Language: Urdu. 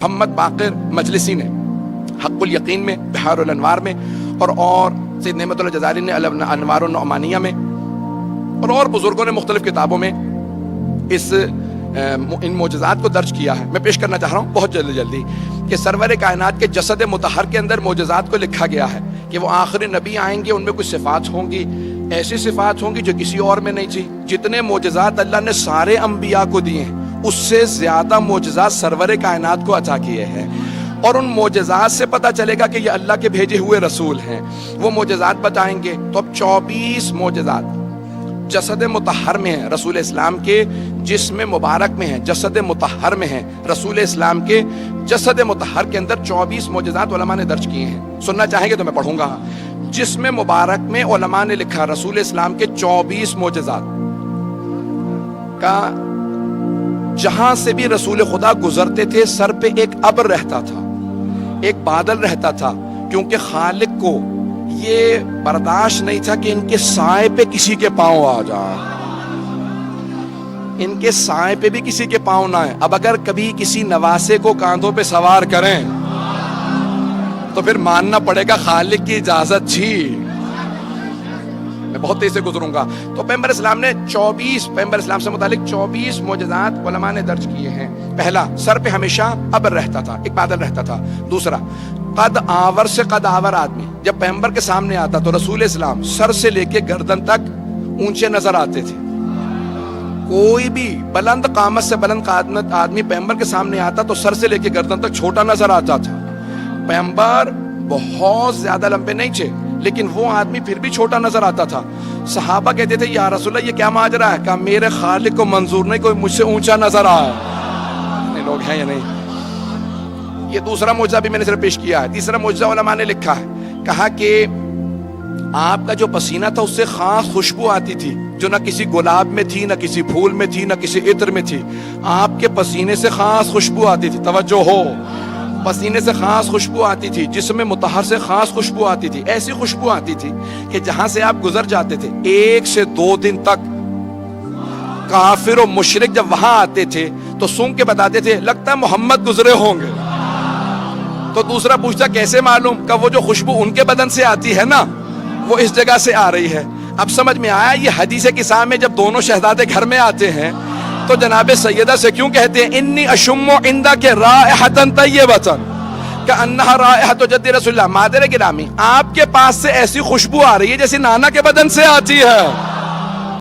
محمد باقر مجلسی نے حق الیقین میں، بحار الانوار میں، اور سید نعمت اللہ جزائری نے انوار النعمانیہ میں، اور بزرگوں نے مختلف کتابوں میں ان معجزات کو درج کیا ہے۔ میں پیش کرنا چاہ رہا ہوں بہت جلدی کہ سرور کائنات کے جسد مطہر کے اندر معجزات کو لکھا گیا ہے کہ وہ آخری نبی آئیں گے، ان میں کچھ صفات ہوں گی، ایسی صفات ہوں گی جو کسی اور میں نہیں تھی۔ جتنے معجزات اللہ نے سارے انبیاء کو دیے ہیں، اس سے زیادہ معجزات سرور کائنات کو عطا کیے ہیں، اور ان معجزات سے پتہ چلے گا کہ یہ اللہ کے بھیجے ہوئے رسول ہیں۔ وہ معجزات بتائیں گے تو اب 24 معجزات جسد مطہر میں ہیں، رسول اسلام کے جسم مبارک میں ہیں، جسد مطہر میں ہیں، رسول اسلام کے جسد مطہر کے اندر 24 معجزات علماء نے درج کیے ہیں۔ سننا چاہیں گے تو میں پڑھوں گا۔ جسم مبارک میں علماء نے لکھا رسول اسلام کے 24 معجزات کا، جہاں سے بھی رسول خدا گزرتے تھے سر پہ ایک ابر رہتا تھا، ایک بادل رہتا تھا، کیونکہ خالق کو یہ برداشت نہیں تھا کہ ان کے سائے پہ کسی کے پاؤں آ جائے، ان کے سائے پہ بھی کسی کے پاؤں نہ آئے۔ اب اگر کبھی کسی نواسے کو کاندھوں پہ سوار کریں تو پھر ماننا پڑے گا خالق کی اجازت تھی۔ میں بہت تیز سے گزروں گا۔ تو پیغمبر اسلام نے پیغمبر اسلام سے متعلق 24 معجزات علماء نے درج کیے ہیں۔ پہلا، سر پہ ہمیشہ ابر رہتا تھا، ایک بادل رہتا تھا۔ دوسرا، قد آور سے قد آور آدمی جب پیغمبر کے سامنے آتا تو رسول اسلام سر سے لے کے گردن تک اونچے نظر آتے تھے۔ کوئی بھی بلند قامت سے بلند قامت آدمی پیغمبر کے سامنے آتا تو سر سے لے کے گردن تک چھوٹا نظر آتا تھا۔ پیغمبر بہت زیادہ لمبے نہیں تھے، لیکن وہ آدمی پھر بھی چھوٹا نظر آتا تھا۔ صحابہ کہتے تھے یا رسول اللہ یہ کیا ماجرا ہے؟ کہا میرے خالق کو منظور نہیں کوئی مجھ سے اونچا نظر آئے۔ اتنے لوگ ہیں یا نہیں؟ یہ دوسرا معجزہ بھی میں نے صرف پیش کیا ہے۔ تیسرا معجزہ علماء نے لکھا ہے، کہا کہ آپ کا جو پسینہ تھا اس سے خاص خوشبو آتی تھی جو نہ کسی گلاب میں تھی، نہ کسی پھول میں تھی، نہ کسی عطر میں تھی۔ آپ کے پسینے سے خاص خوشبو آتی تھی، توجہ ہو، پسینے سے خاص خوشبو آتی تھی، جسم مطہر سے خاص خوشبو آتی تھی، ایسی خوشبو آتی تھی کہ جہاں سے آپ گزر جاتے تھے 1 سے 2 دن تک کافر و مشرک جب وہاں آتے تھے تو سونگ کے بتاتے تھے لگتا ہے محمد گزرے ہوں گے۔ تو دوسرا پوچھتا کیسے معلوم؟ کہ وہ جو خوشبو ان کے بدن سے آتی ہے نا وہ اس جگہ سے آ رہی ہے۔ اب سمجھ میں آیا یہ حدیث کساء میں جب دونوں شہزادے گھر میں آتے ہیں تو جناب سیدہ سے کیوں کہتے ہیں انی اشم عندک رائحۃ طیبۃ کأنہا رائحۃ جد رسول اللہ؟ مادر گرامی، آپ کے پاس سے ایسی خوشبو آ رہی ہے جیسے نانا کے بدن سے آتی ہے۔